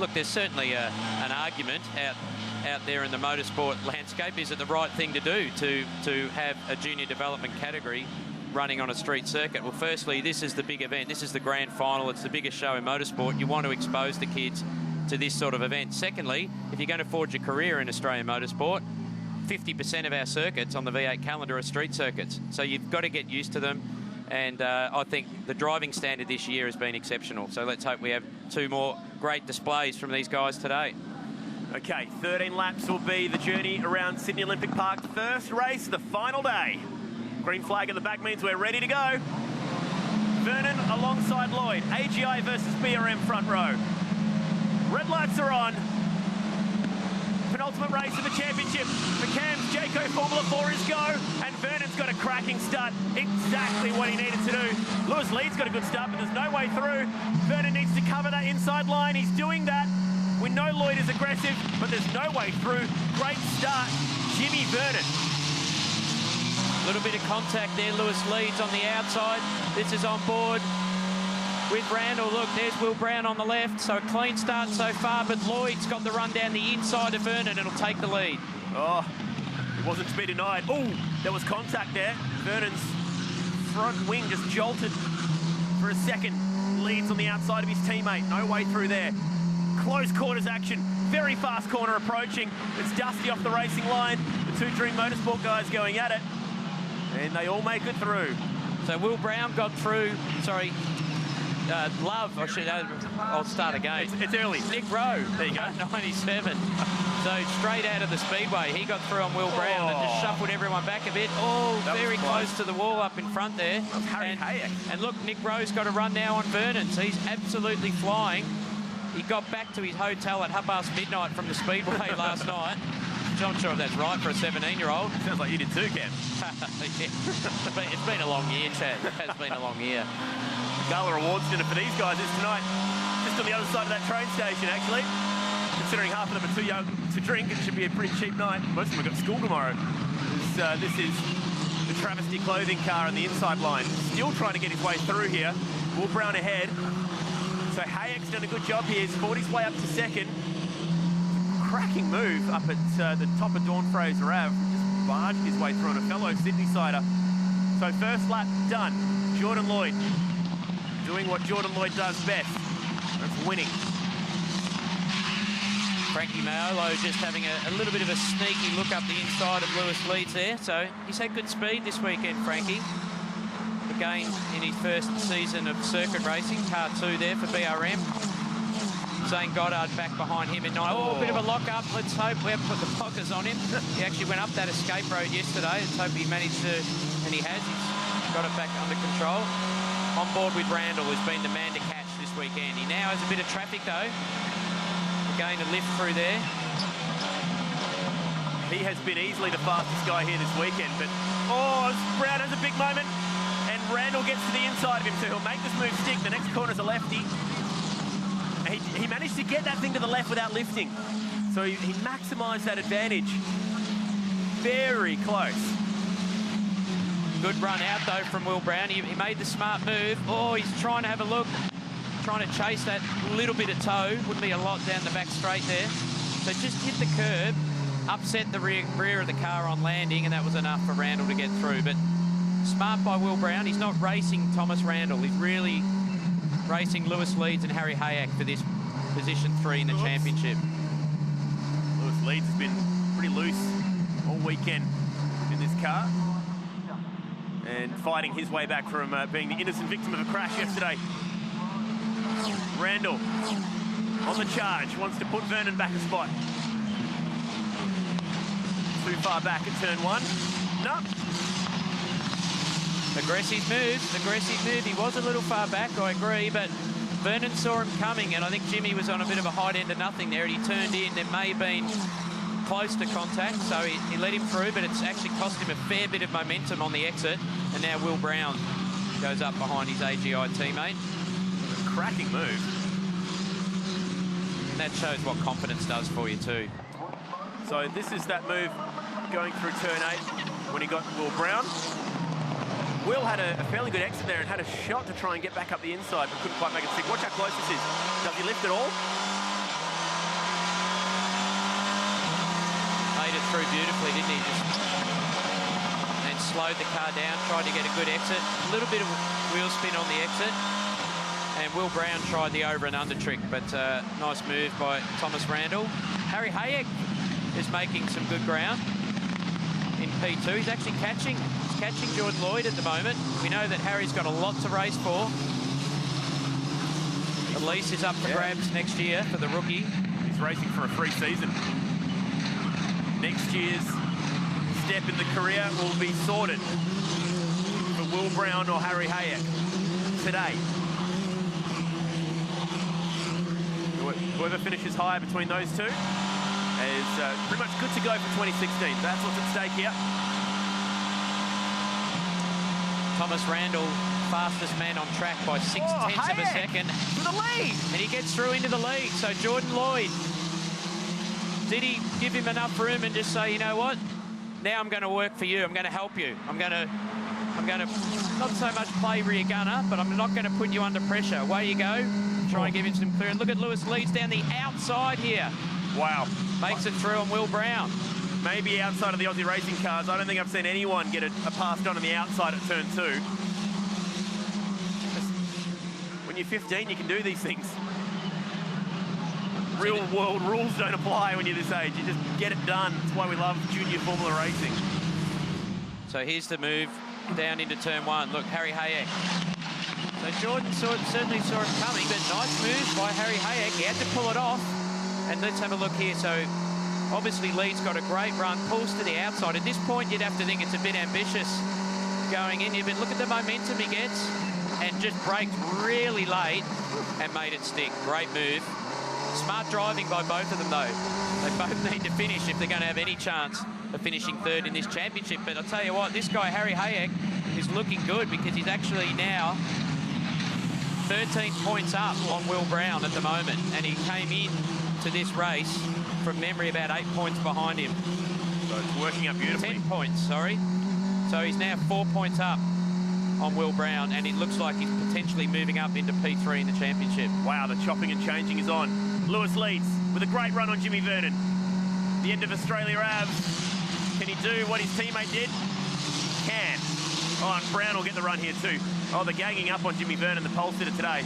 Look, there's certainly an argument out there in the motorsport landscape. Is it the right thing to do to have a junior development category running on a street circuit? Well, firstly, this is the big event. This is the grand final. It's the biggest show in motorsport. You want to expose the kids to this sort of event. Secondly, if you're going to forge a career in Australian motorsport, 50% of our circuits on the V8 calendar are street circuits. So you've got to get used to them. And I think the driving standard this year has been exceptional. So let's hope we have 2 more great displays from these guys today. Okay, 13 laps will be the journey around Sydney Olympic Park. First race, the final day. Green flag at the back means we're ready to go. Vernon alongside Lloyd. AGI versus BRM front row. Red lights are on. Penultimate race of the championship. McCann's Jayco Formula 4 is go, and Vernon's got a cracking start. Exactly what he needed to do. Lewis Leeds got a good start, but there's no way through. Vernon needs to cover that inside line. He's doing that. We know Lloyd is aggressive, but there's no way through. Great start, Jimmy Vernon. A little bit of contact there. Lewis Leeds on the outside. This is on board with Randall. Look, there's Will Brown on the left. So a clean start so far, but Lloyd's got the run down the inside of Vernon. It'll take the lead. Oh, it wasn't to be denied. Oh, there was contact there. Vernon's front wing just jolted for a second. Leeds on the outside of his teammate. No way through there. Close quarters action. Very fast corner approaching. It's Dusty off the racing line. The 2 Dream Motorsport guys going at it. And they all make it through. So Will Brown got through. Sorry. Love, I'll start again. It's early. Nick Rowe, there you go. 97. So straight out of the speedway, he got through on Will Brown and just shuffled everyone back a bit. Oh, very close to the wall up in front there. Harry Hayek. And look, Nick Rowe's got a run now on Vernon, so he's absolutely flying. He got back to his hotel at midnight from the speedway last night. I'm not sure if that's right for a 17-year-old. Sounds like you did too, Cam. Yeah. It's been a long year, Chad. It has been a long year. Gala Awards dinner for these guys is tonight. Just on the other side of that train station, actually. Considering half of them are too young to drink, it should be a pretty cheap night. Most of them have got school tomorrow. This is the Travesty clothing car on the inside line. Still trying to get his way through here. Will Brown ahead. So Hayek's done a good job here. He's fought his way up to second. Cracking move up at the top of Dawn Fraser Ave. Just barged his way through on a fellow Sydney-sider. So first lap done. Jordan Lloyd doing what Jordan Lloyd does best. That's winning. Frankie Maiolo just having a little bit of a sneaky look up the inside of Lewis Leeds there. So he's had good speed this weekend, Frankie. Again, in his first season of circuit racing, car 2 there for BRM. Zane Goddard back behind him in 9. Oh, a bit of a lock-up. Let's hope we haven't put the blockers on him. He actually went up that escape road yesterday. Let's hope he managed to, and he has. He's got it back under control. On board with Randall, who's been the man to catch this weekend. He now has a bit of traffic, though. Again, a lift through there. He has been easily the fastest guy here this weekend, but Brown has a big moment, and Randall gets to the inside of him, so he'll make this move stick. The next corner's a lefty. He managed to get that thing to the left without lifting. So he maximised that advantage. Very close. Good run out, though, from Will Brown. He made the smart move. Oh, he's trying to have a look. Trying to chase that little bit of toe. Wouldn't be a lot down the back straight there. So just hit the curb, upset the rear of the car on landing, and that was enough for Randall to get through. But smart by Will Brown. He's not racing Thomas Randall. He's really racing Lewis Leeds and Harry Hayek for this position 3 in the championship. Lewis Leeds has been pretty loose all weekend in this car and fighting his way back from being the innocent victim of a crash yesterday. Randall on the charge, wants to put Vernon back a spot. Too far back at turn 1. No. Aggressive move. He was a little far back, I agree, but Vernon saw him coming, and I think Jimmy was on a bit of a hide end of nothing there, and he turned in. There may have been close to contact, so he let him through, but it's actually cost him a fair bit of momentum on the exit, and now Will Brown goes up behind his AGI teammate. Cracking move. And that shows what confidence does for you too. So this is that move going through turn 8 when he got Will Brown. Will had a fairly good exit there and had a shot to try and get back up the inside, but couldn't quite make it stick. Watch how close this is. Does he lift at all? through beautifully, didn't he? And slowed the car down, tried to get a good exit. A little bit of wheel spin on the exit. And Will Brown tried the over and under trick, but nice move by Thomas Randall. Harry Hayek is making some good ground in P2. He's actually catching Jordan Lloyd at the moment. We know that Harry's got a lot to race for. The lease is up for grabs next year for the rookie. He's racing for a free season. Next year's step in the career will be sorted for Will Brown or Harry Hayek today. Whoever finishes higher between those two is pretty much good to go for 2016. That's what's at stake here. Thomas Randall, fastest man on track by 6/10 of a second. For the lead! And he gets through into the lead. So Jordan Lloyd, did he give him enough room and just say, you know what? Now I'm going to work for you. I'm going to help you. I'm going to not so much play rear gunner, but I'm not going to put you under pressure. Away you go. Try and give him some clearance. Look at Lewis leads down the outside here. Wow. Makes it through on Will Brown. Maybe outside of the Aussie racing cars, I don't think I've seen anyone get a pass on the outside at turn 2. When you're 15, you can do these things. Real world rules don't apply when you're this age. You just get it done. That's why we love junior Formula racing. So here's the move down into turn 1. Look, Harry Hayek. So Jordan certainly saw it coming, but nice move by Harry Hayek. He had to pull it off. And let's have a look here. So obviously Lee's got a great run, pulls to the outside. At this point, you'd have to think it's a bit ambitious going in here, but look at the momentum he gets and just braked really late and made it stick. Great move. Smart driving by both of them, though. They both need to finish if they're going to have any chance of finishing third in this championship. But I'll tell you what, this guy, Harry Hayek, is looking good because he's actually now 13 points up on Will Brown at the moment, and he came in to this race from memory about 8 points behind him. So it's working out beautifully. 10 points, sorry. So he's now 4 points up on Will Brown, and it looks like he's potentially moving up into P3 in the championship. Wow, the chopping and changing is on. Lewis leads with a great run on Jimmy Vernon. The end of Australia Ave. Can he do what his teammate did? Can. Oh, and Brown will get the run here too. Oh, they're ganging up on Jimmy Vernon, the pole sitter today.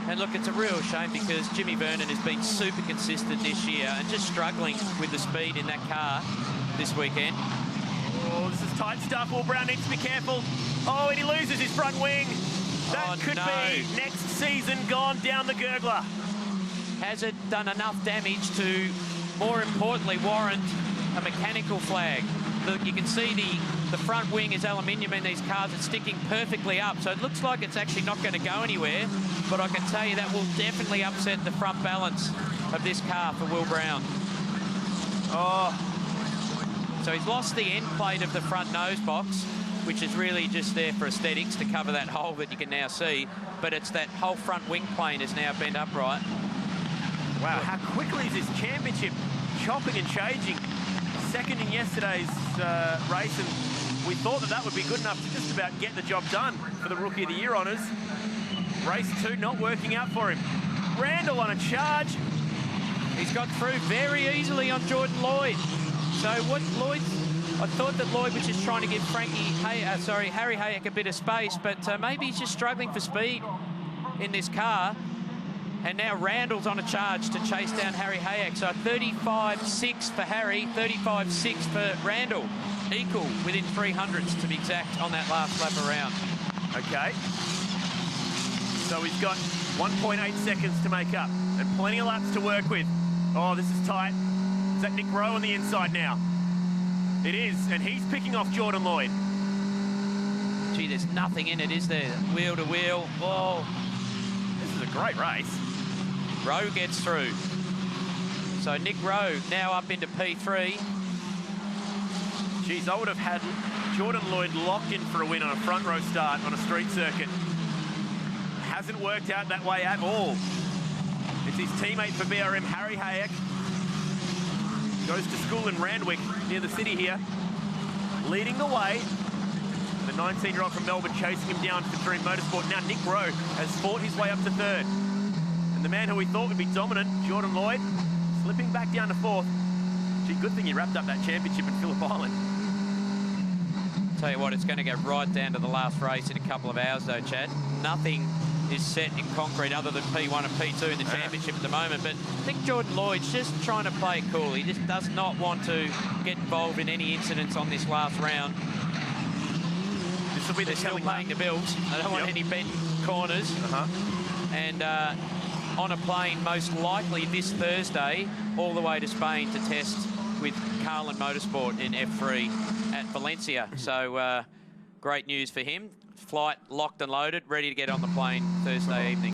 And look, it's a real shame because Jimmy Vernon has been super consistent this year and just struggling with the speed in that car this weekend. Oh, this is tight stuff. Will Brown needs to be careful. Oh, and he loses his front wing. That could be next season gone down the gurgler. Has it done enough damage to, more importantly, warrant a mechanical flag? Look, you can see the front wing is aluminium in these cars. It's sticking perfectly up, so it looks like it's actually not going to go anywhere, but I can tell you that will definitely upset the front balance of this car for Will Brown. Oh. So he's lost the end plate of the front nose box, which is really just there for aesthetics to cover that hole that you can now see, but it's that whole front wing plane is now bent upright. Wow, how quickly is this championship chopping and changing? Second in yesterday's race, and we thought that would be good enough to just about get the job done for the Rookie of the Year honours. Race 2 not working out for him. Randall on a charge. He's got through very easily on Jordan Lloyd. So what Lloyd, I thought that Lloyd was just trying to give Harry Hayek a bit of space, but maybe he's just struggling for speed in this car. And now Randall's on a charge to chase down Harry Hayek. So 35.6 for Harry, 35.6 for Randall. Equal within 300ths to be exact on that last lap around. Okay. So he's got 1.8 seconds to make up and plenty of laps to work with. Oh, this is tight. Is that Nick Rowe on the inside now? It is, and he's picking off Jordan Lloyd. Gee, there's nothing in it, is there? Wheel to wheel. Whoa. This is a great race. Rowe gets through. So Nick Rowe now up into P3. Geez, I would have had Jordan Lloyd locked in for a win on a front row start on a street circuit. Hasn't worked out that way at all. It's his teammate for BRM, Harry Hayek. Goes to school in Randwick, near the city here. Leading the way. The 19-year-old from Melbourne chasing him down to Dream Motorsport. Now Nick Rowe has fought his way up to third. And the man who we thought would be dominant, Jordan Lloyd, slipping back down to fourth. Gee, good thing you wrapped up that championship in Phillip Island. Tell you what, it's going to go right down to the last race in a couple of hours, though, Chad. Nothing is set in concrete other than P1 and P2 in the championship at the moment. But I think Jordan Lloyd's just trying to play it cool. He just does not want to get involved in any incidents on this last round. This will be the They're still paying the bills. They don't want any bent corners. And on a plane, most likely this Thursday, all the way to Spain to test with Carlin Motorsport in F3 at Valencia. So great news for him. Flight locked and loaded, ready to get on the plane Thursday evening.